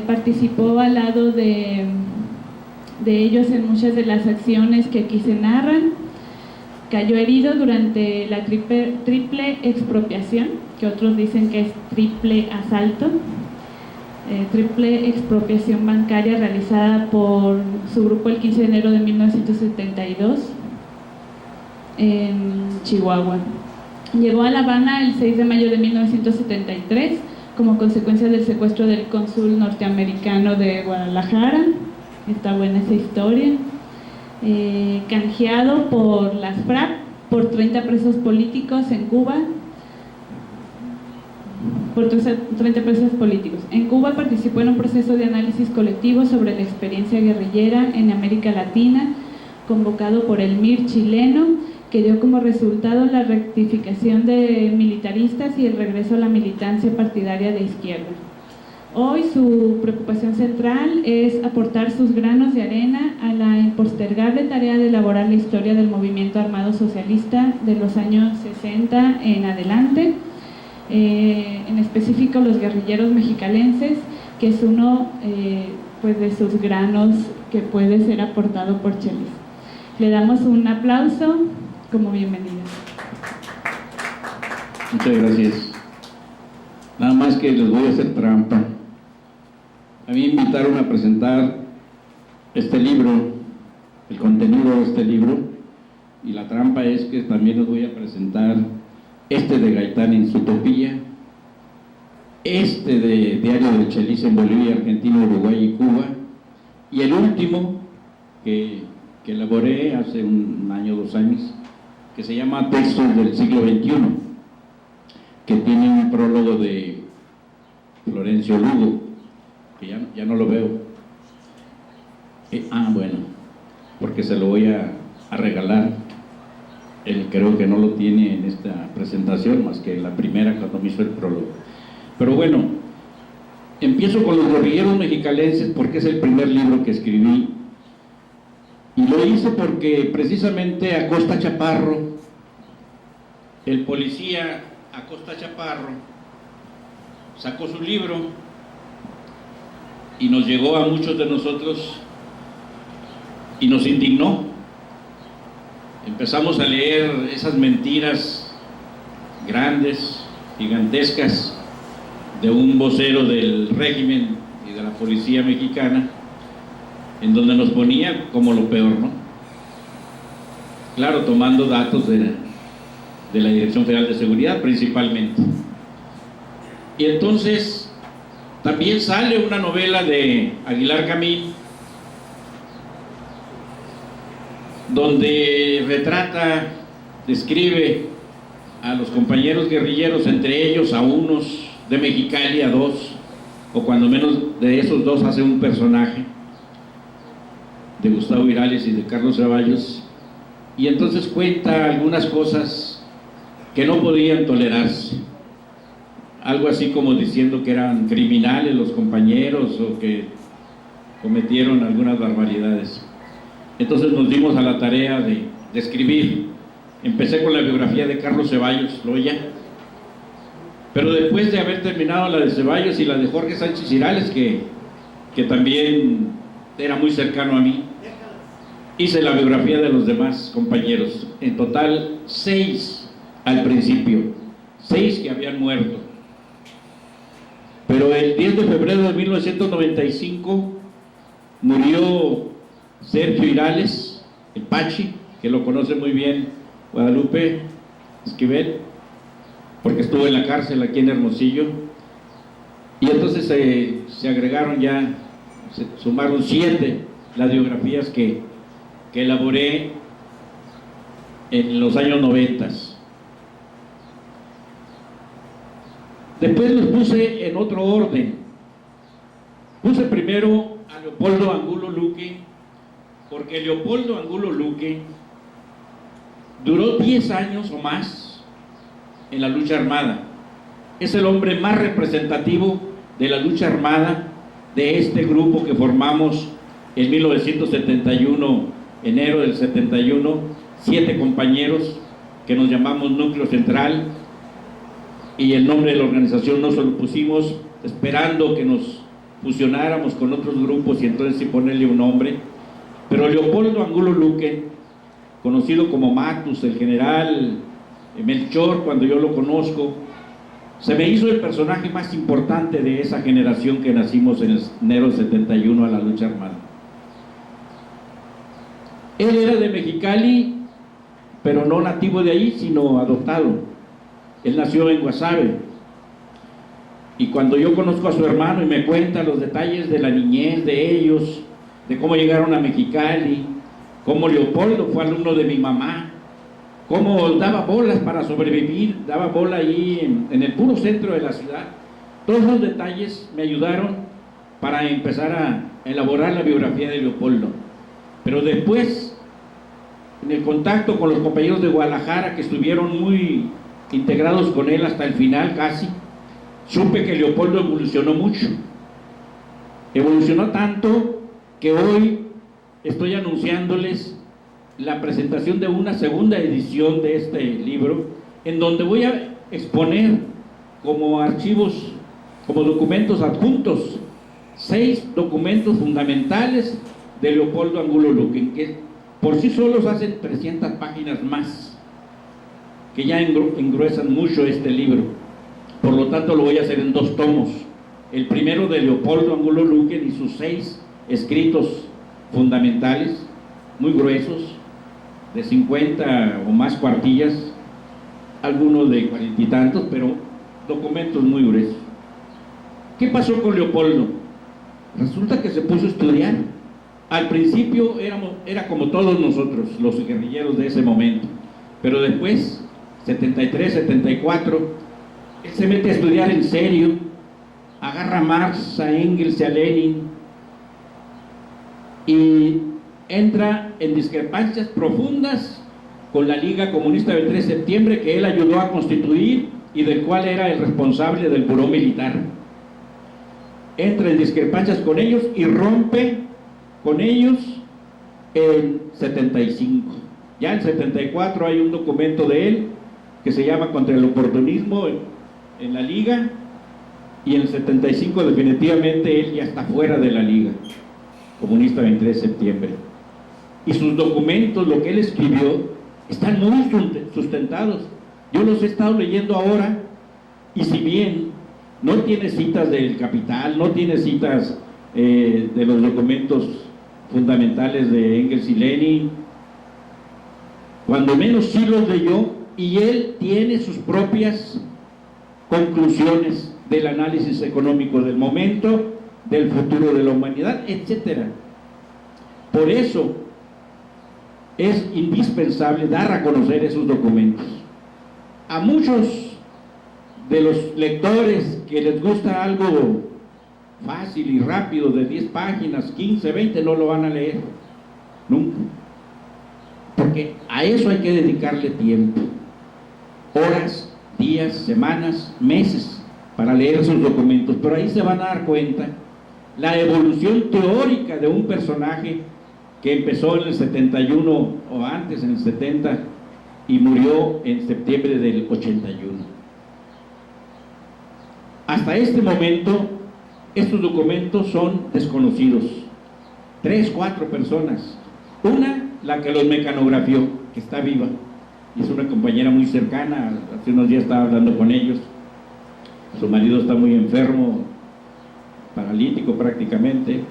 Participó al lado de ellos en muchas de las acciones que aquí se narran. Cayó herido durante la triple expropiación, que otros dicen que es triple asalto, triple expropiación bancaria realizada por su grupo el 15 de enero de 1972 en Chihuahua. Llegó a La Habana el 6 de mayo de 1973 como consecuencia del secuestro del cónsul norteamericano de Guadalajara. Está buena esa historia. Canjeado por las FRAP por 30 presos políticos en Cuba. En Cuba participó en un proceso de análisis colectivo sobre la experiencia guerrillera en América Latina, convocado por el MIR chileno, que dio como resultado la rectificación de militaristas y el regreso a la militancia partidaria de izquierda. Hoy su preocupación central es aportar sus granos de arena a la impostergable tarea de elaborar la historia del movimiento armado socialista de los años 60 en adelante, en específico los guerrilleros mexicalenses, que es uno pues de sus granos que puede ser aportado por Chelis. Le damos un aplauso como bienvenida. Muchas gracias. Nada más que les voy a hacer trampa. A mí me invitaron a presentar este libro, el contenido de este libro, y la trampa es que también les voy a presentar este de Gaitán en Utopía, este de Diario del Chelis en Bolivia, Argentina, Uruguay y Cuba, y el último que elaboré hace un año, 2 años, que se llama Textos del siglo XXI, que tiene un prólogo de Florencio Lugo, que ya no lo veo. Bueno, porque se lo voy a regalar. Él creo que no lo tiene en esta presentación, más que la primera cuando me hizo el prólogo. Pero bueno, empiezo con los guerrilleros mexicalenses porque es el primer libro que escribí. Y lo hice porque precisamente Acosta Chaparro, el policía Acosta Chaparro, sacó su libro y nos llegó a muchos de nosotros y nos indignó. Empezamos a leer esas mentiras grandes, gigantescas, de un vocero del régimen y de la policía mexicana, en donde nos ponía como lo peor, ¿no? Claro, tomando datos de la Dirección Federal de Seguridad principalmente. Y entonces también sale una novela de Aguilar Camín, donde retrata, describe a los compañeros guerrilleros, entre ellos a unos de Mexicali, a 2, o cuando menos de esos 2 hace un personaje, de Gustavo Virales y de Carlos Ceballos, y entonces cuenta algunas cosas que no podían tolerarse, algo así como diciendo que eran criminales los compañeros o que cometieron algunas barbaridades. Entonces nos dimos a la tarea de escribir. Empecé con la biografía de Carlos Ceballos Loya, pero después de haber terminado la de Ceballos y la de Jorge Sánchez Irales, que también era muy cercano a mí, hice la biografía de los demás compañeros, en total 6 al principio, 6 que habían muerto. Pero el 10 de febrero de 1995 murió Sergio Irales, el Pachi, que lo conoce muy bien Guadalupe Esquivel, porque estuvo en la cárcel aquí en Hermosillo. Y entonces se agregaron ya, se sumaron 7 las biografías que elaboré en los años 90. Después los puse en otro orden. Puse primero a Leopoldo Angulo Luque, porque Leopoldo Angulo Luque duró 10 años o más en la lucha armada. Es el hombre más representativo de la lucha armada de este grupo que formamos en 1971, enero del 71, 7 compañeros que nos llamamos Núcleo Central, y el nombre de la organización no se lo pusimos esperando que nos fusionáramos con otros grupos y entonces sí ponerle un nombre, pero Leopoldo Angulo Luque, conocido como Matus, el general Melchor, cuando yo lo conozco, se me hizo el personaje más importante de esa generación que nacimos en enero del 71 a la lucha armada. Él era de Mexicali, pero no nativo de ahí, sino adoptado. Él nació en Guasave. Y cuando yo conozco a su hermano y me cuenta los detalles de la niñez de ellos, de cómo llegaron a Mexicali, cómo Leopoldo fue alumno de mi mamá, cómo daba bolas para sobrevivir, daba bola ahí en el puro centro de la ciudad, todos los detalles me ayudaron para empezar a elaborar la biografía de Leopoldo. Pero después, en el contacto con los compañeros de Guadalajara, que estuvieron muy integrados con él hasta el final casi, supe que Leopoldo evolucionó mucho. Evolucionó tanto que hoy estoy anunciándoles la presentación de una segunda edición de este libro, en donde voy a exponer como archivos, como documentos adjuntos, 6 documentos fundamentales de Leopoldo Angulo Luque, que por sí solos hacen 300 páginas más, que ya engruesan mucho este libro. Por lo tanto lo voy a hacer en 2 tomos. El primero de Leopoldo Angulo Luque y sus 6 escritos fundamentales, muy gruesos, de 50 o más cuartillas, algunos de 40 y tantos, pero documentos muy gruesos. ¿Qué pasó con Leopoldo? Resulta que se puso a estudiar. Al principio era como todos nosotros, los guerrilleros de ese momento, pero después, 73, 74, él se mete a estudiar en serio, agarra a Marx, a Engels y a Lenin, y entra en discrepancias profundas con la Liga Comunista del 3 de septiembre, que él ayudó a constituir y del cual era el responsable del buró militar. Entra en discrepancias con ellos y rompe con ellos en 75. Ya en 74 hay un documento de él que se llama Contra el oportunismo en la Liga, y en el 75 definitivamente él ya está fuera de la Liga Comunista 23 de septiembre. Y sus documentos, lo que él escribió, están muy sustentados. Yo los he estado leyendo ahora, y si bien no tiene citas del Capital, no tiene citas de los documentos fundamentales de Engels y Lenin, cuando menos sí los leyó, y él tiene sus propias conclusiones del análisis económico del momento, del futuro de la humanidad, etc. Por eso es indispensable dar a conocer esos documentos. A muchos de los lectores que les gusta algo fácil y rápido, de 10 páginas, 15, 20, no lo van a leer nunca, porque a eso hay que dedicarle tiempo, horas, días, semanas, meses, para leer esos documentos. Pero ahí se van a dar cuenta la evolución teórica de un personaje que empezó en el 71 o antes, en el 70, y murió en septiembre del 81. Hasta este momento estos documentos son desconocidos. 3, 4 personas. Una, la que los mecanografió, que está viva, y es una compañera muy cercana. Hace unos días estaba hablando con ellos. Su marido está muy enfermo, paralítico prácticamente.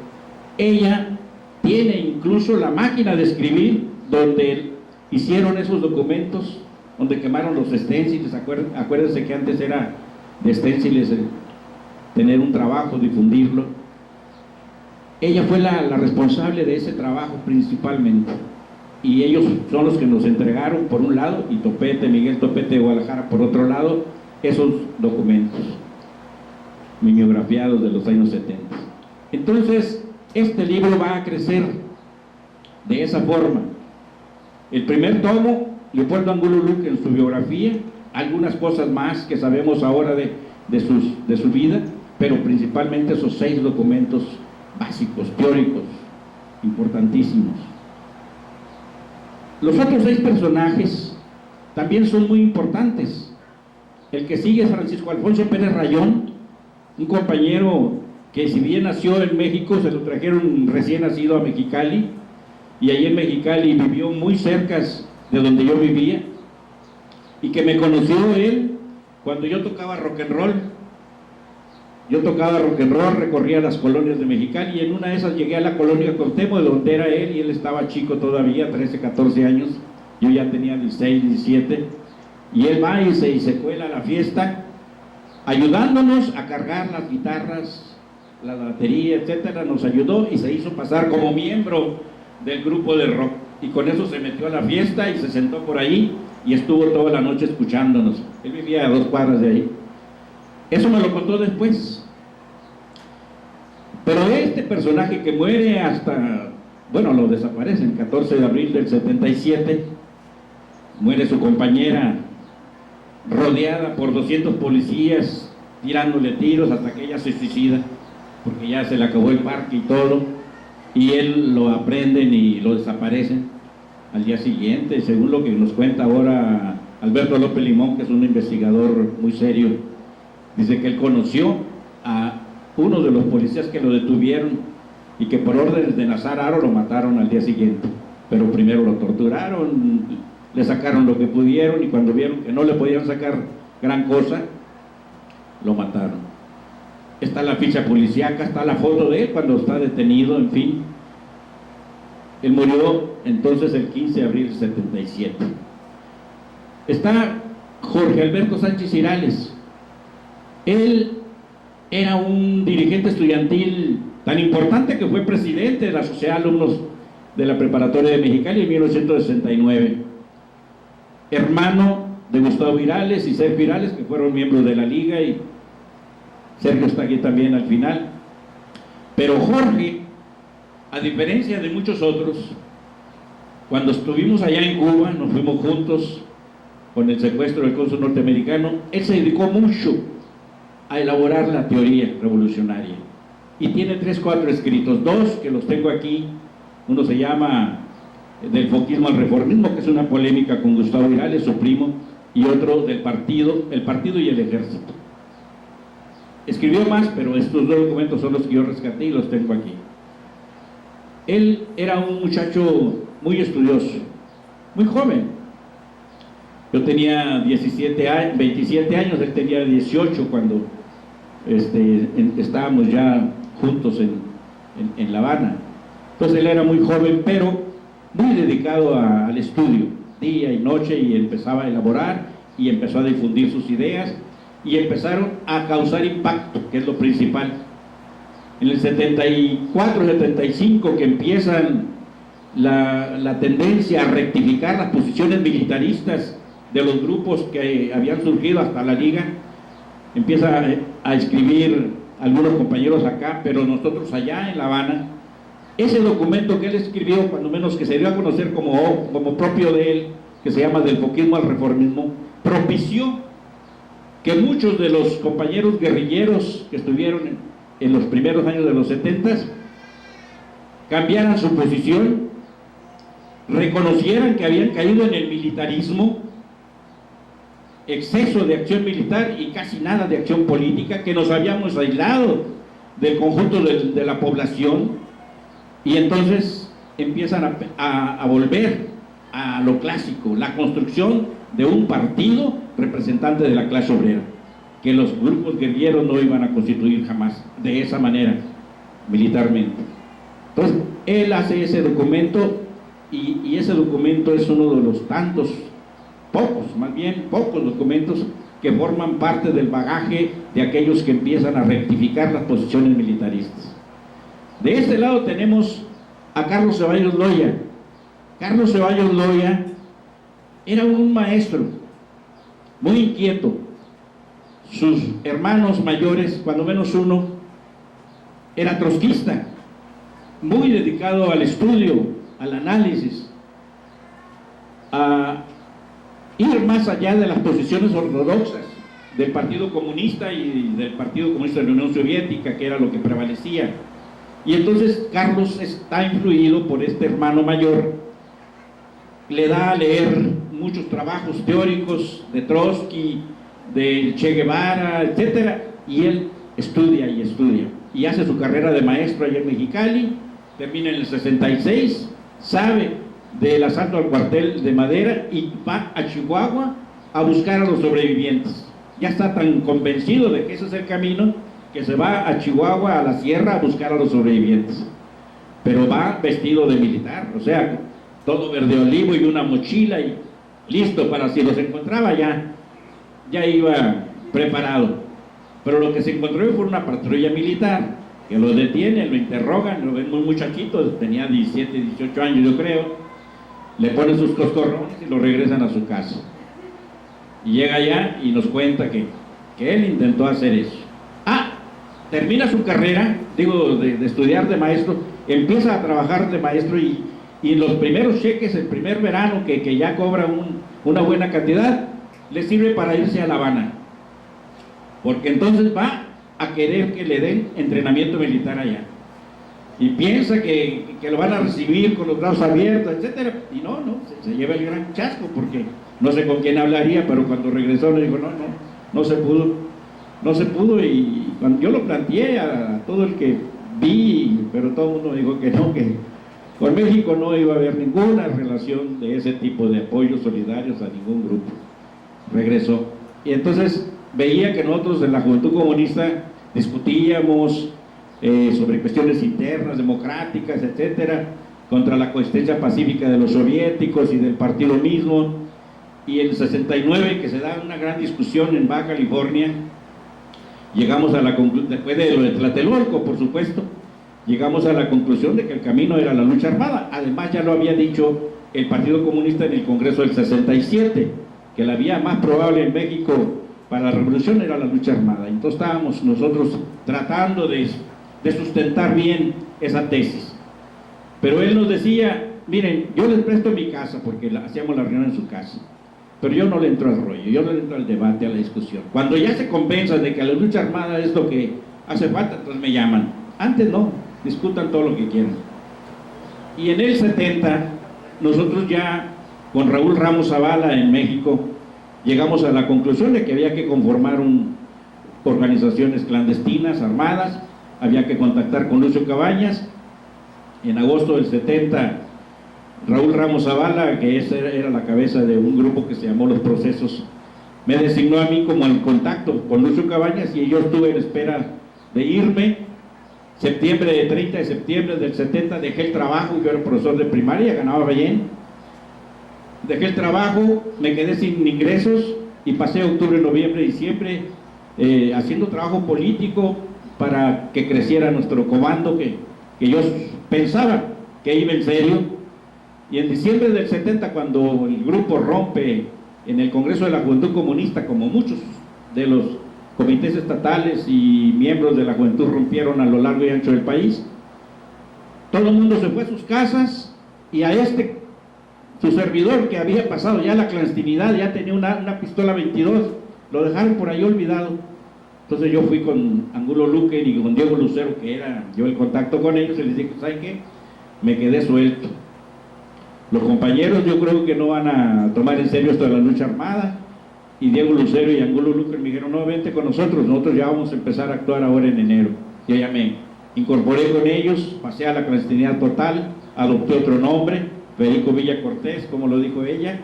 Ella tiene incluso la máquina de escribir donde hicieron esos documentos, donde quemaron los esténciles. Acuérdense que antes era de esténciles tener un trabajo, difundirlo. Ella fue la responsable de ese trabajo principalmente, y ellos son los que nos entregaron por un lado, y Miguel Topete de Guadalajara por otro lado, esos documentos mimeografiados de los años 70. Entonces este libro va a crecer de esa forma. El primer tomo, Leopoldo Angulo Luque en su biografía, algunas cosas más que sabemos ahora de su vida, pero principalmente esos 6 documentos básicos, teóricos, importantísimos. Los otros 6 personajes también son muy importantes. El que sigue es Francisco Alfonso Pérez Rayón, un compañero que si bien nació en México, se lo trajeron recién nacido a Mexicali, y allí en Mexicali vivió muy cerca de donde yo vivía, y que me conoció él cuando yo tocaba rock and roll. Yo tocaba rock and roll, recorría las colonias de Mexicali, y en una de esas llegué a la colonia Cuauhtémoc, de donde era él, y él estaba chico todavía, 13, 14 años, yo ya tenía 16, 17, y él va y se cuela a la fiesta, ayudándonos a cargar las guitarras, la batería, etcétera. Nos ayudó y se hizo pasar como miembro del grupo de rock, y con eso se metió a la fiesta y se sentó por ahí y estuvo toda la noche escuchándonos. Él vivía a 2 cuadras de ahí. Eso me lo contó después. Pero este personaje que muere hasta, bueno, lo desaparecen, 14 de abril del 77, muere su compañera rodeada por 200 policías tirándole tiros hasta que ella se suicida, porque ya se le acabó el parque y todo, y él lo aprenden y lo desaparecen al día siguiente, según lo que nos cuenta ahora Alberto López Limón, que es un investigador muy serio. Dice que él conoció a uno de los policías que lo detuvieron y que por órdenes de Nazar Haro lo mataron al día siguiente, pero primero lo torturaron, le sacaron lo que pudieron, y cuando vieron que no le podían sacar gran cosa, lo mataron. Está la ficha policíaca, está la foto de él cuando está detenido, en fin. Él murió entonces el 15 de abril del 77. Está Jorge Alberto Sánchez Irales. Él era un dirigente estudiantil tan importante que fue presidente de la Sociedad de Alumnos de la Preparatoria de Mexicali en 1969. Hermano de Gustavo Irales y Sergio Irales, que fueron miembros de la Liga, y Sergio está aquí también al final. Pero Jorge, a diferencia de muchos otros, cuando estuvimos allá en Cuba, nos fuimos juntos con el secuestro del cónsul norteamericano, él se dedicó mucho a elaborar la teoría revolucionaria, y tiene 3, 4 escritos, 2 que los tengo aquí. Uno se llama Del foquismo al reformismo, que es una polémica con Gustavo Irales, su primo, y otro del partido, el partido y el ejército. Escribió más, pero estos 2 documentos son los que yo rescaté y los tengo aquí. Él era un muchacho muy estudioso, muy joven. Yo tenía 27 años, 27 años, él tenía 18 cuando estábamos ya juntos en La Habana. Entonces él era muy joven, pero muy dedicado al estudio, día y noche, y empezaba a elaborar y empezó a difundir sus ideas, y empezaron a causar impacto, que es lo principal. En el 74, 75, que empiezan la tendencia a rectificar las posiciones militaristas de los grupos que habían surgido hasta la Liga, empieza a escribir algunos compañeros acá, pero nosotros allá en La Habana. Ese documento que él escribió, cuando menos que se dio a conocer como propio de él, que se llama Del foquismo al reformismo, propició que muchos de los compañeros guerrilleros que estuvieron en los primeros años de los 70 cambiaran su posición, reconocieran que habían caído en el militarismo, exceso de acción militar y casi nada de acción política, que nos habíamos aislado del conjunto de la población, y entonces empiezan a volver a lo clásico, la construcción de un partido representante de la clase obrera, que los grupos guerrilleros no iban a constituir jamás de esa manera, militarmente. Entonces, él hace ese documento, y ese documento es uno de los tantos, pocos documentos que forman parte del bagaje de aquellos que empiezan a rectificar las posiciones militaristas. De este lado tenemos a Carlos Ceballos Loya. Carlos Ceballos Loya era un maestro muy inquieto. Sus hermanos mayores, cuando menos uno, era trotskista, muy dedicado al estudio, al análisis, a ir más allá de las posiciones ortodoxas del Partido Comunista y del Partido Comunista de la Unión Soviética, que era lo que prevalecía. Y entonces Carlos está influido por este hermano mayor, le da a leer muchos trabajos teóricos de Trotsky, de Che Guevara, etcétera, y él estudia y estudia, y hace su carrera de maestro allá en Mexicali, termina en el 66, sabe del asalto al cuartel de Madera y va a Chihuahua a buscar a los sobrevivientes. Ya está tan convencido de que ese es el camino, que se va a Chihuahua, a la sierra, a buscar a los sobrevivientes. Pero va vestido de militar, o sea, todo verde olivo y una mochila y listo para si los encontraba ya iba preparado. Pero lo que se encontró fue una patrulla militar que lo detienen, lo interrogan, lo ven muy muchachito, tenía 17, 18 años yo creo, le ponen sus coscorrones y lo regresan a su casa. Y llega allá y nos cuenta que él intentó hacer eso. Termina su carrera, de estudiar de maestro, empieza a trabajar de maestro y los primeros cheques, el primer verano que ya cobra una buena cantidad, le sirve para irse a La Habana, porque entonces va a querer que le den entrenamiento militar allá y piensa que lo van a recibir con los brazos abiertos, etcétera, y no, se lleva el gran chasco, porque no sé con quién hablaría, pero cuando regresó le dijo, no se pudo, y cuando yo lo planteé a todo el que vi, pero todo el mundo me dijo que no, que con México no iba a haber ninguna relación de ese tipo de apoyos solidarios a ningún grupo. Regresó, y entonces veía que nosotros en la Juventud Comunista discutíamos sobre cuestiones internas, democráticas, etcétera, contra la coexistencia pacífica de los soviéticos y del partido mismo. Y en el 69, que se da una gran discusión en Baja California, llegamos a la conclusión, después de lo de Tlatelolco, por supuesto, llegamos a la conclusión de que el camino era la lucha armada. Además, ya lo había dicho el Partido Comunista en el Congreso del 67, que la vía más probable en México para la revolución era la lucha armada. Entonces estábamos nosotros tratando de sustentar bien esa tesis. Pero él nos decía, miren, yo les presto mi casa, porque hacíamos la reunión en su casa, pero yo no le entro al rollo, yo no le entro al debate, a la discusión. Cuando ya se convenzan de que la lucha armada es lo que hace falta, entonces me llaman. Antes no, discutan todo lo que quieran. Y en el 70, nosotros ya, con Raúl Ramos Zavala en México, llegamos a la conclusión de que había que conformar organizaciones clandestinas, armadas, había que contactar con Lucio Cabañas. En agosto del 70, Raúl Ramos Zavala, que era la cabeza de un grupo que se llamó Los Procesos, me designó a mí como el contacto con Lucio Cabañas, y yo estuve en espera de irme. 30 de septiembre del 70 dejé el trabajo, yo era profesor de primaria, ganaba bien, dejé el trabajo, me quedé sin ingresos y pasé octubre, noviembre, diciembre haciendo trabajo político para que creciera nuestro comando, que yo pensaba que iba en serio. Y en diciembre del 70, cuando el grupo rompe en el Congreso de la Juventud Comunista, como muchos de los comités estatales y miembros de la juventud rompieron a lo largo y ancho del país, todo el mundo se fue a sus casas, y a su servidor, que había pasado ya la clandestinidad, ya tenía una pistola 22, lo dejaron por ahí olvidado. Entonces yo fui con Angulo Luque y con Diego Lucero, que era yo el contacto con ellos, y les dije, ¿saben qué? Me quedé suelto. Los compañeros yo creo que no van a tomar en serio esto de la lucha armada, y Diego Lucero y Angulo Luque me dijeron, no, vente con nosotros ya vamos a empezar a actuar ahora en enero. Yo ya me incorporé con ellos, pasé a la clandestinidad total, adopté otro nombre, Federico Villa Cortés, como lo dijo ella,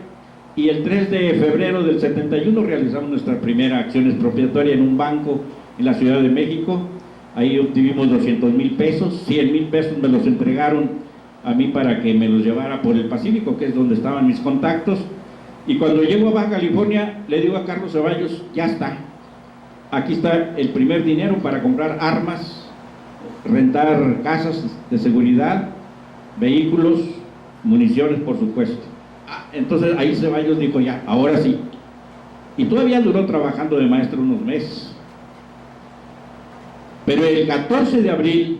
y el 3 de febrero del 71 realizamos nuestra primera acción expropiatoria en un banco en la Ciudad de México. Ahí obtuvimos 200,000 pesos, 100,000 pesos me los entregaron a mí para que me los llevara por el Pacífico, que es donde estaban mis contactos. Y cuando llego a Baja California, le digo a Carlos Ceballos, ya está, aquí está el primer dinero para comprar armas, rentar casas de seguridad, vehículos, municiones, por supuesto. Entonces ahí Ceballos dijo, ya, ahora sí. Y todavía duró trabajando de maestro unos meses. Pero el 14 de abril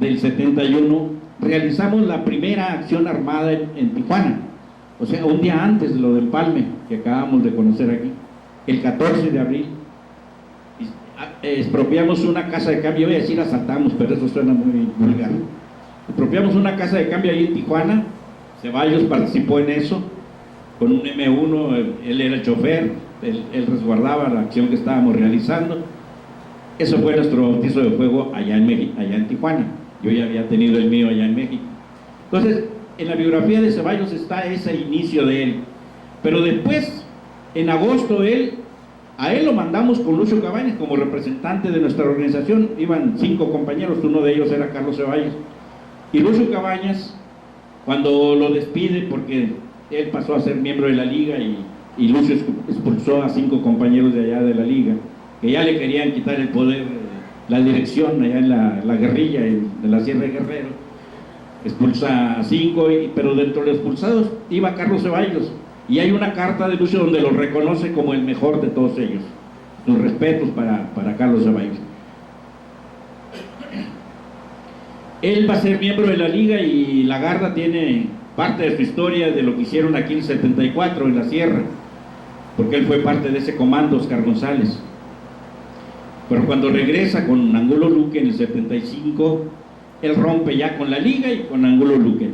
del 71 realizamos la primera acción armada en Tijuana. O sea, un día antes de lo del Empalme, que acabamos de conocer aquí, el 14 de abril, expropiamos una casa de cambio, voy a decir asaltamos, pero eso suena muy vulgar. Expropiamos una casa de cambio ahí en Tijuana, Ceballos participó en eso, con un M1, él era el chofer, él resguardaba la acción que estábamos realizando, Eso fue nuestro bautizo de fuego allá en México, allá en Tijuana. Yo ya había tenido el mío allá en México. Entonces, en la biografía de Ceballos está ese inicio de él. Pero después, en agosto, a él lo mandamos con Lucio Cabañas como representante de nuestra organización. Iban 5 compañeros, uno de ellos era Carlos Ceballos. Y Lucio Cabañas, cuando lo despide, porque él pasó a ser miembro de la liga y Lucio expulsó a 5 compañeros de allá de la liga, que ya le querían quitar el poder, la dirección allá en la guerrilla de la Sierra de Guerrero. Expulsa a 5, pero dentro de los expulsados iba Carlos Ceballos, y hay una carta de Lucio donde lo reconoce como el mejor de todos ellos. Los respetos para Carlos Ceballos. Él va a ser miembro de la liga, y la Garda tiene parte de su historia de lo que hicieron aquí en el 74 en la Sierra, porque él fue parte de ese comando, Oscar González. Pero cuando regresa con Angulo Luque en el 75, él rompe ya con la liga y con Angulo Luque,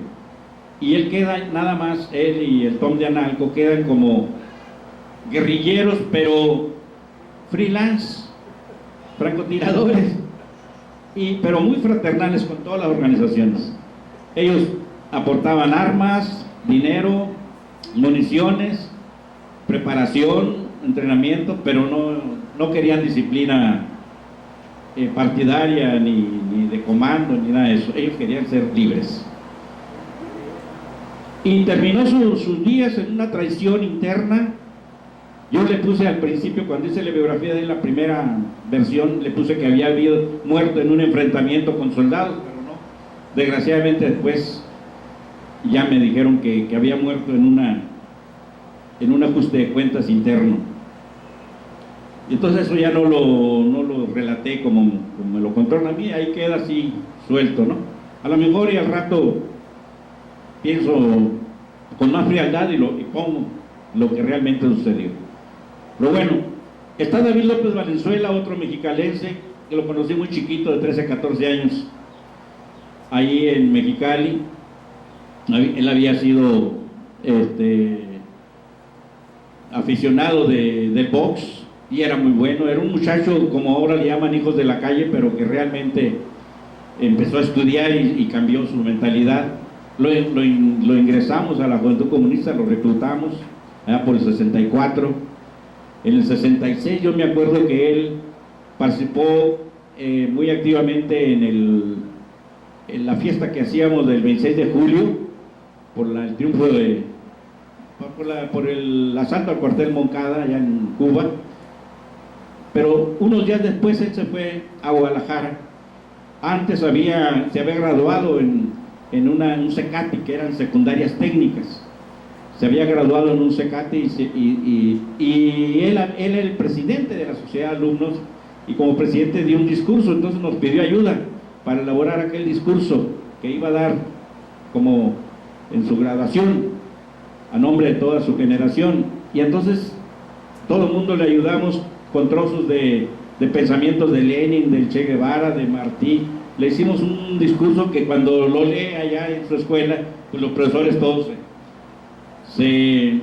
y él queda nada más, él y el Tom de Analco quedan como guerrilleros, pero freelance, francotiradores, pero muy fraternales con todas las organizaciones. Ellos aportaban armas, dinero, municiones, preparación, entrenamiento, pero no querían disciplina partidaria, ni de comando, ni nada de eso. Ellos querían ser libres. Y terminó sus días en una traición interna. Yo le puse al principio, cuando hice la biografía de él, la primera versión, le puse que había muerto en un enfrentamiento con soldados, pero no. Desgraciadamente después ya me dijeron que había muerto en un ajuste de cuentas interno. Y entonces eso ya no lo relaté como me lo contaron a mí, ahí queda así suelto, ¿no? A lo mejor y al rato pienso con más frialdad y pongo lo que realmente sucedió. Pero bueno, está David López Valenzuela, otro mexicalense, que lo conocí muy chiquito, de 13 a 14 años, ahí en Mexicali. Él había sido aficionado del box, y era muy bueno. Era un muchacho, como ahora le llaman, hijos de la calle, pero que realmente empezó a estudiar y cambió su mentalidad. Lo ingresamos a la Juventud Comunista, lo reclutamos allá por el 64. En el 66 yo me acuerdo que él participó muy activamente en la fiesta que hacíamos del 26 de julio, por el triunfo por el asalto al cuartel Moncada allá en Cuba. Pero unos días después él se fue a Guadalajara. Antes se había graduado en un CECATI, que eran secundarias técnicas. Se había graduado en un CECATI, y él era el presidente de la sociedad de alumnos, y como presidente dio un discurso. Entonces nos pidió ayuda para elaborar aquel discurso que iba a dar como en su graduación a nombre de toda su generación. Y entonces todo el mundo le ayudamos con trozos de pensamientos de Lenin, del Che Guevara, de Martí. Le hicimos un discurso que cuando lo lee allá en su escuela, pues los profesores todos se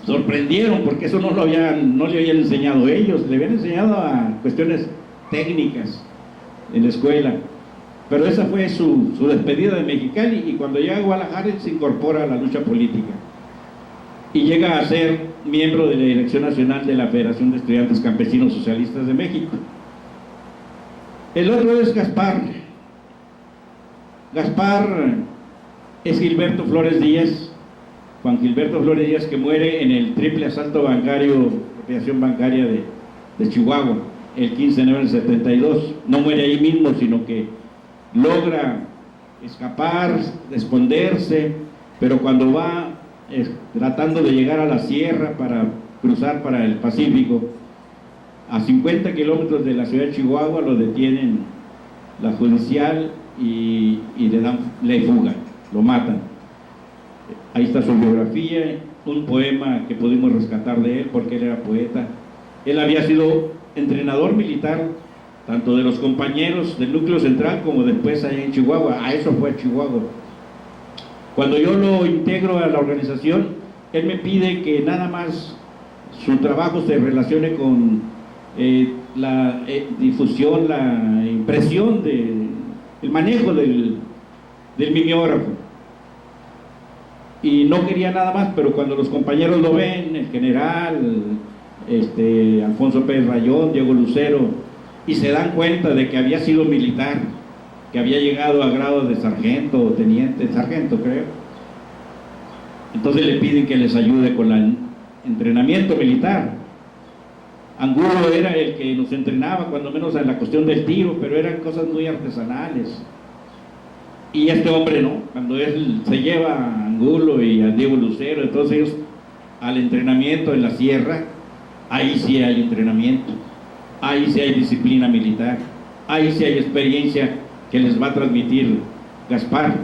sorprendieron, porque eso no le habían enseñado ellos, le habían enseñado a cuestiones técnicas en la escuela. Pero esa fue su despedida de Mexicali, y cuando llega a Guadalajara se incorpora a la lucha política y llega a ser miembro de la Dirección Nacional de la Federación de Estudiantes Campesinos Socialistas de México. El otro es Gaspar. Gaspar es Gilberto Flores Díaz, Juan Gilberto Flores Díaz, que muere en el triple asalto bancario, apropiación bancaria de Chihuahua, el 15 de enero del 72. No muere ahí mismo, sino que logra escapar, esconderse, pero cuando va tratando de llegar a la sierra para cruzar para el Pacífico, a 50 kilómetros de la ciudad de Chihuahua, lo detienen la judicial y le fugan, lo matan. Ahí está su biografía, un poema que pudimos rescatar de él, porque él era poeta. Él había sido entrenador militar, tanto de los compañeros del núcleo central como después allá en Chihuahua. A eso fue a Chihuahua. Cuando yo lo integro a la organización, él me pide que nada más su trabajo se relacione con la difusión, la impresión, el manejo del mimeógrafo. Y no quería nada más, pero cuando los compañeros lo ven, el general, Alfonso Pérez Rayón, Diego Lucero, y se dan cuenta de que había sido militar, que había llegado a grado de sargento o teniente, sargento creo, entonces le piden que les ayude con el entrenamiento militar. Angulo era el que nos entrenaba, cuando menos en la cuestión del tiro, pero eran cosas muy artesanales. Y este hombre no, cuando él se lleva a Angulo y a Diego Lucero, entonces ellos al entrenamiento en la sierra, ahí sí hay entrenamiento, ahí sí hay disciplina militar, ahí sí hay experiencia que les va a transmitir Gaspar,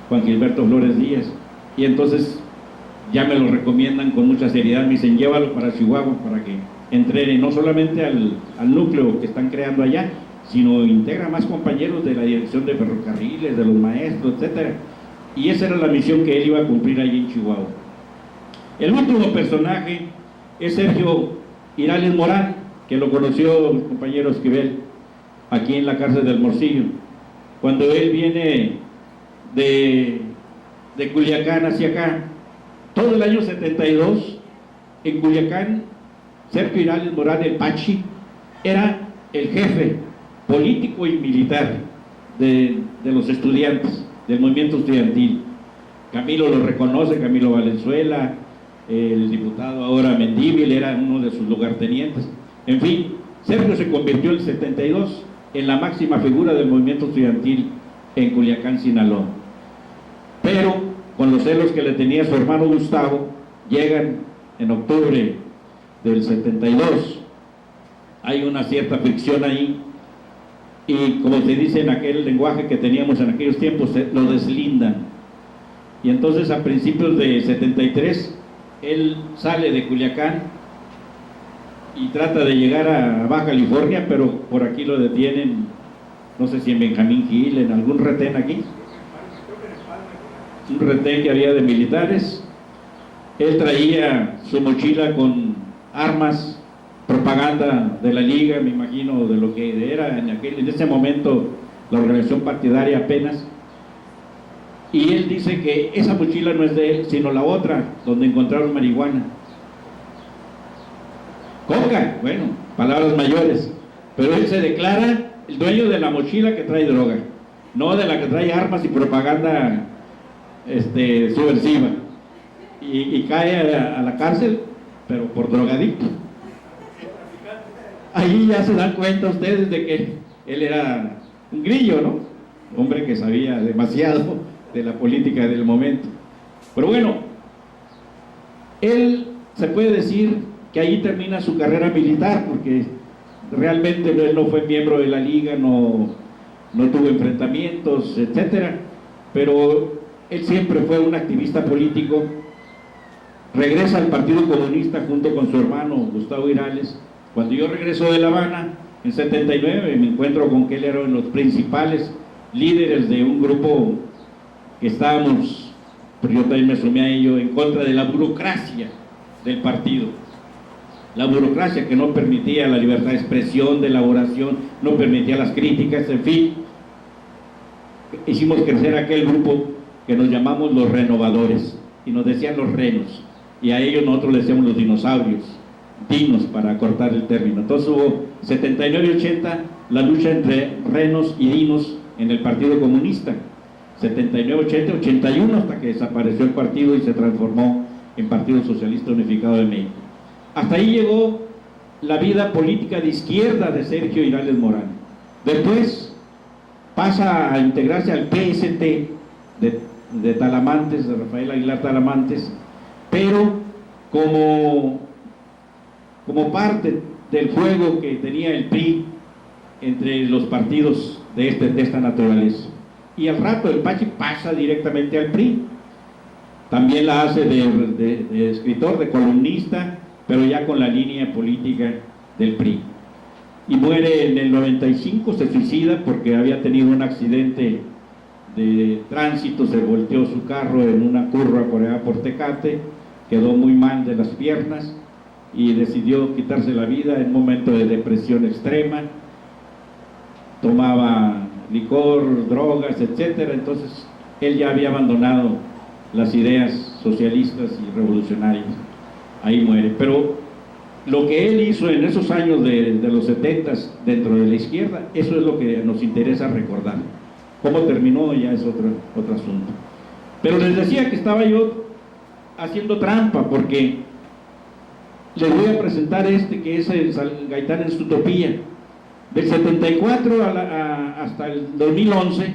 Juan Gilberto Flores Díaz. Y entonces ya me lo recomiendan con mucha seriedad, me dicen llévalo para Chihuahua para que entrene no solamente al núcleo que están creando allá, sino integra más compañeros de la dirección de ferrocarriles, de los maestros, etcétera. Y esa era la misión que él iba a cumplir allí en Chihuahua. El último personaje es Sergio Irales Morán, que lo conoció el compañero Esquivel aquí en la cárcel del Morcillo. Cuando él viene de Culiacán hacia acá, todo el año 72, en Culiacán, Sergio Irales Morán, el Pachi, era el jefe político y militar de los estudiantes, del movimiento estudiantil. Camilo lo reconoce, Camilo Valenzuela, el diputado ahora Mendívil era uno de sus lugartenientes. En fin, Sergio se convirtió en el 72 en la máxima figura del movimiento estudiantil en Culiacán, Sinaloa. Pero con los celos que le tenía su hermano Gustavo, llegan en octubre del 72, hay una cierta fricción ahí, y como se dice en aquel lenguaje que teníamos en aquellos tiempos, lo deslindan. Y entonces a principios de 73, él sale de Culiacán y trata de llegar a Baja California, pero por aquí lo detienen, no sé si en Benjamín Gil, en algún retén aquí, un retén que había de militares. Él traía su mochila con armas, propaganda de la liga, me imagino, de lo que era en ese momento la organización partidaria apenas. Y él dice que esa mochila no es de él, sino la otra, donde encontraron marihuana. Coca, bueno, palabras mayores. Pero él se declara el dueño de la mochila que trae droga, no de la que trae armas y propaganda subversiva. Y cae a la cárcel, pero por drogadicto. Ahí ya se dan cuenta ustedes de que él era un grillo, ¿no? Hombre que sabía demasiado de la política del momento. Pero bueno, él se puede decir que ahí termina su carrera militar, porque realmente él no fue miembro de la liga, no tuvo enfrentamientos, etcétera, pero él siempre fue un activista político. Regresa al Partido Comunista junto con su hermano Gustavo Irales. Cuando yo regreso de La Habana en 79, me encuentro con que él era uno de los principales líderes de un grupo que estábamos, pero yo también me sumé a ello, en contra de la burocracia del partido. La burocracia que no permitía la libertad de expresión, de elaboración, no permitía las críticas, en fin. Hicimos crecer aquel grupo que nos llamamos los renovadores, y nos decían los renos, y a ellos nosotros les decíamos los dinosaurios, dinos para cortar el término. Entonces hubo 79 y 80 la lucha entre renos y dinos en el Partido Comunista, 79, 80, 81 hasta que desapareció el partido y se transformó en Partido Socialista Unificado de México. Hasta ahí llegó la vida política de izquierda de Sergio Irales Morán. Después pasa a integrarse al PST de Talamantes, de Rafael Aguilar Talamantes, pero como parte del juego que tenía el PRI entre los partidos de esta naturaleza. Y al rato el Pachi pasa directamente al PRI. También la hace de escritor, de columnista, pero ya con la línea política del PRI. Y muere en el 95, se suicida porque había tenido un accidente de tránsito, se volteó su carro en una curva por allá por Tecate, quedó muy mal de las piernas y decidió quitarse la vida en un momento de depresión extrema. Tomaba licor, drogas, etcétera. Entonces él ya había abandonado las ideas socialistas y revolucionarias. Ahí muere. Pero lo que él hizo en esos años de los 70s dentro de la izquierda, eso es lo que nos interesa recordar. Cómo terminó ya es otro asunto. Pero les decía que estaba yo haciendo trampa, porque les voy a presentar que es el Gaitán en su utopía. Del 74 hasta el 2011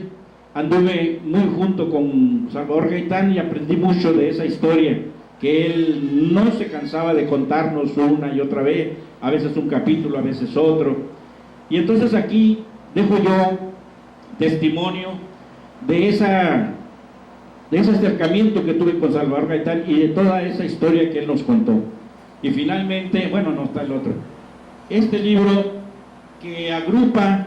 anduve muy junto con Salvador Gaitán y aprendí mucho de esa historia que él no se cansaba de contarnos una y otra vez, a veces un capítulo, a veces otro. Y entonces aquí dejo yo testimonio de ese acercamiento que tuve con Salvador Gaitán y de toda esa historia que él nos contó. Y finalmente, bueno, no está el otro. Este libro que agrupa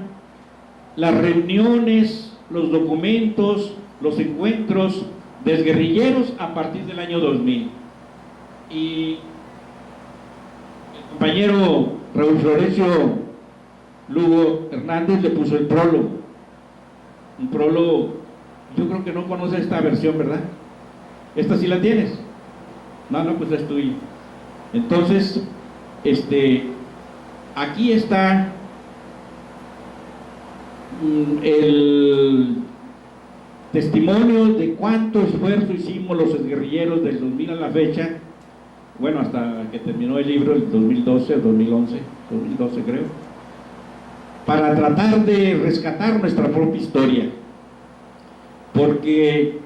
las reuniones, los documentos, los encuentros de guerrilleros a partir del año 2000. Y el compañero Raúl Florencio Lugo Hernández le puso el prólogo. Un prólogo, yo creo que no conoce esta versión, ¿verdad? ¿Esta sí la tienes? No, pues es tuya. Entonces, aquí está el testimonio de cuánto esfuerzo hicimos los guerrilleros del 2000 a la fecha, bueno, hasta que terminó el libro, el 2012, 2011, 2012 creo, para tratar de rescatar nuestra propia historia, porque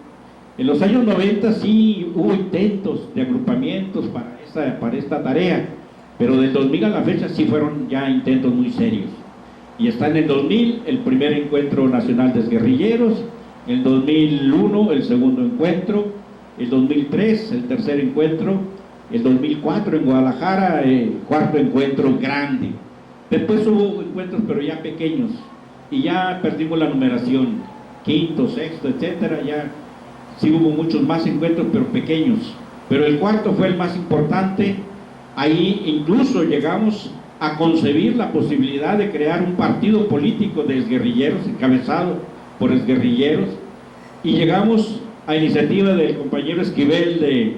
en los años 90 sí hubo intentos de agrupamientos para esta tarea, pero del 2000 a la fecha sí fueron ya intentos muy serios. Y está en el 2000 el primer encuentro nacional de guerrilleros, el 2001 el segundo encuentro, el 2003 el tercer encuentro, el 2004 en Guadalajara el cuarto encuentro grande. Después hubo encuentros pero ya pequeños y ya perdimos la numeración, quinto, sexto, etcétera. Ya sí hubo muchos más encuentros pero pequeños, pero el cuarto fue el más importante. Ahí incluso llegamos a concebir la posibilidad de crear un partido político de exguerrilleros, encabezado por exguerrilleros, y llegamos a iniciativa del compañero Esquivel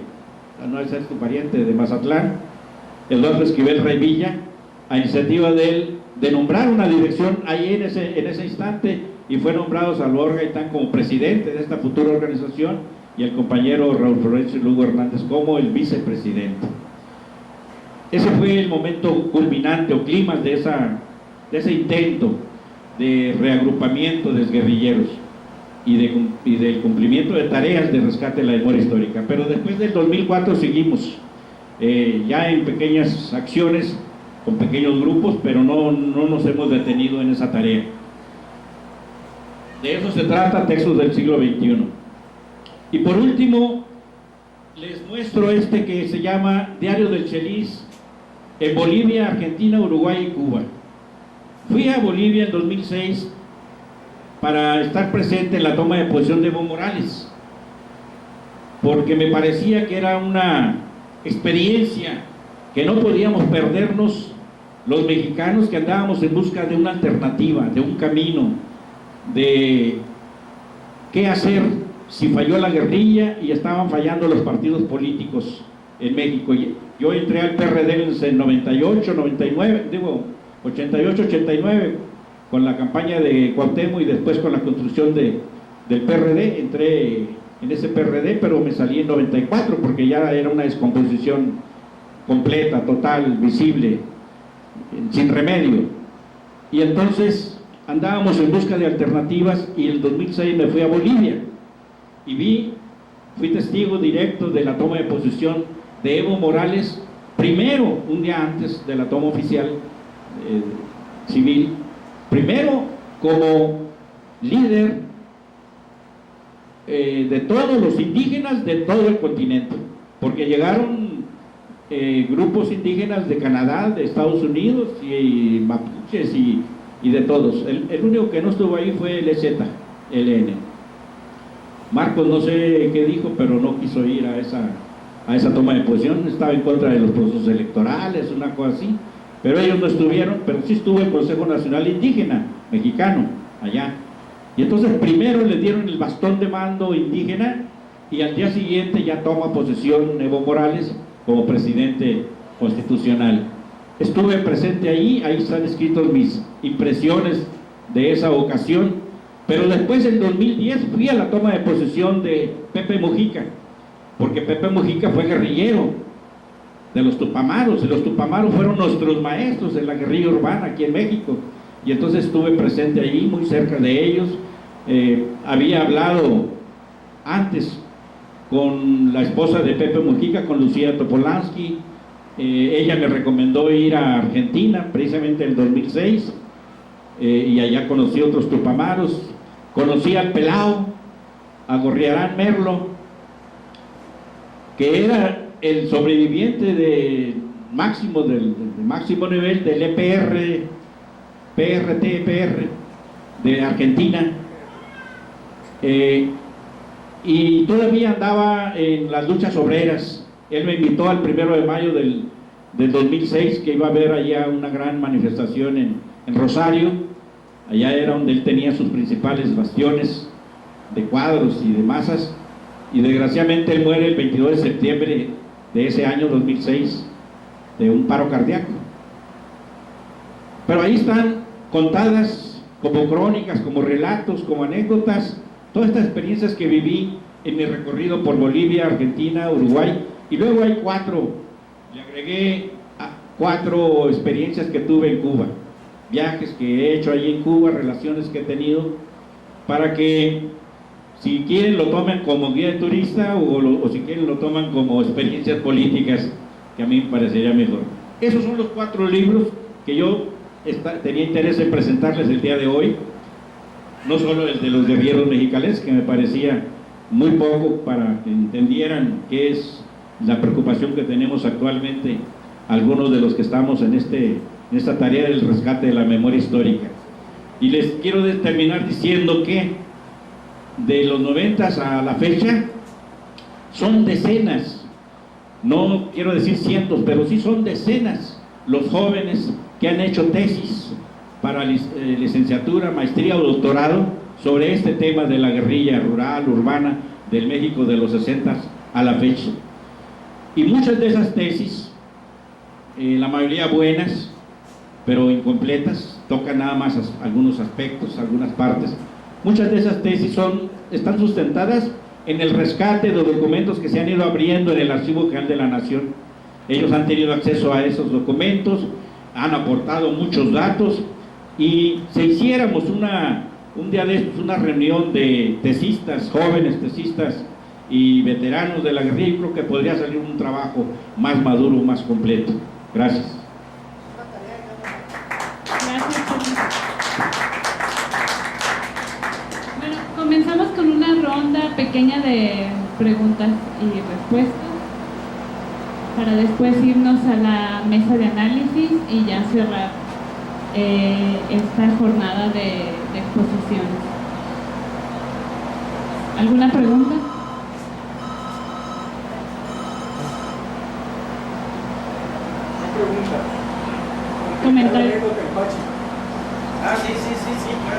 no es tu pariente, de Mazatlán, Eduardo Esquivel Revilla, a iniciativa de él, de nombrar una dirección ahí en ese instante, y fue nombrado Salvador Gaitán como presidente de esta futura organización, y el compañero Raúl Florencio Lugo Hernández como el vicepresidente. Ese fue el momento culminante o clímax de ese intento de reagrupamiento de guerrilleros y del cumplimiento de tareas de rescate de la memoria histórica. Pero después del 2004 seguimos ya en pequeñas acciones, con pequeños grupos, pero no nos hemos detenido en esa tarea. De eso se trata Textos del siglo XXI. Y por último, les muestro que se llama Diario del Chelis, en Bolivia, Argentina, Uruguay y Cuba. Fui a Bolivia en 2006 para estar presente en la toma de posesión de Evo Morales, porque me parecía que era una experiencia que no podíamos perdernos los mexicanos que andábamos en busca de una alternativa, de un camino, de qué hacer si falló la guerrilla y estaban fallando los partidos políticos en México. Yo entré al PRD en 98, 99, 88, 89, con la campaña de Cuauhtémoc y después con la construcción del PRD. Entré en ese PRD, pero me salí en 94 porque ya era una descomposición completa, total, visible, sin remedio. Y entonces andábamos en busca de alternativas, y en el 2006 me fui a Bolivia y fui testigo directo de la toma de posesión de Evo Morales, primero, un día antes de la toma oficial civil, primero como líder de todos los indígenas de todo el continente, porque llegaron grupos indígenas de Canadá, de Estados Unidos y mapuches y de todos. El único que no estuvo ahí fue el EZLN. Marcos no sé qué dijo, pero no quiso ir a a esa toma de posición, estaba en contra de los procesos electorales, una cosa así, pero ellos no estuvieron, pero sí estuvo el Consejo Nacional Indígena Mexicano allá. Y entonces primero les dieron el bastón de mando indígena y al día siguiente ya toma posesión Evo Morales como presidente constitucional. Estuve presente ahí están escritos mis impresiones de esa ocasión, pero después en 2010 fui a la toma de posesión de Pepe Mujica, porque Pepe Mujica fue guerrillero de los Tupamaros, y los Tupamaros fueron nuestros maestros en la guerrilla urbana aquí en México, y entonces estuve presente allí, muy cerca de ellos. Había hablado antes con la esposa de Pepe Mujica, con Lucía Topolansky. Ella me recomendó ir a Argentina precisamente en 2006, y allá conocí otros Tupamaros, conocí al Pelao, a Gorriarán Merlo, que era el sobreviviente de máximo del máximo nivel del EPR de Argentina, y todavía andaba en las luchas obreras. Él me invitó al 1 de mayo del 2006, que iba a haber allá una gran manifestación en Rosario. Allá era donde él tenía sus principales bastiones de cuadros y de masas, y desgraciadamente él muere el 22 de septiembre de ese año 2006 de un paro cardíaco. Pero ahí están contadas como crónicas, como relatos, como anécdotas, todas estas experiencias que viví en mi recorrido por Bolivia, Argentina, Uruguay, y luego hay le agregué 4 experiencias que tuve en Cuba, viajes que he hecho allí en Cuba, relaciones que he tenido, para que si quieren lo tomen como guía de turista o si quieren lo toman como experiencias políticas, que a mí me parecería mejor. Esos son los 4 libros que yo tenía interés en presentarles el día de hoy, no solo el de los guerrilleros mexicanos, que me parecía muy poco para que entendieran qué es la preocupación que tenemos actualmente algunos de los que estamos en esta tarea del rescate de la memoria histórica. Y les quiero terminar diciendo que de los 90s a la fecha son decenas, no quiero decir cientos, pero sí son decenas los jóvenes que han hecho tesis para licenciatura, maestría o doctorado sobre este tema de la guerrilla rural, urbana del México de los 60s a la fecha. Y muchas de esas tesis, la mayoría buenas, pero incompletas, tocan nada más algunos aspectos, algunas partes. Muchas de esas tesis están sustentadas en el rescate de los documentos que se han ido abriendo en el Archivo General de la Nación. Ellos han tenido acceso a esos documentos, han aportado muchos datos, y si hiciéramos un día de estos una reunión de tesistas, jóvenes tesistas y veteranos de la guerrilla, creo que podría salir un trabajo más maduro, más completo. Gracias. Bueno, comenzamos con una ronda pequeña de preguntas y respuestas para después irnos a la mesa de análisis y ya cerrar esta jornada de exposiciones. ¿Alguna pregunta? Pregunta. Comentario. Sí, claro.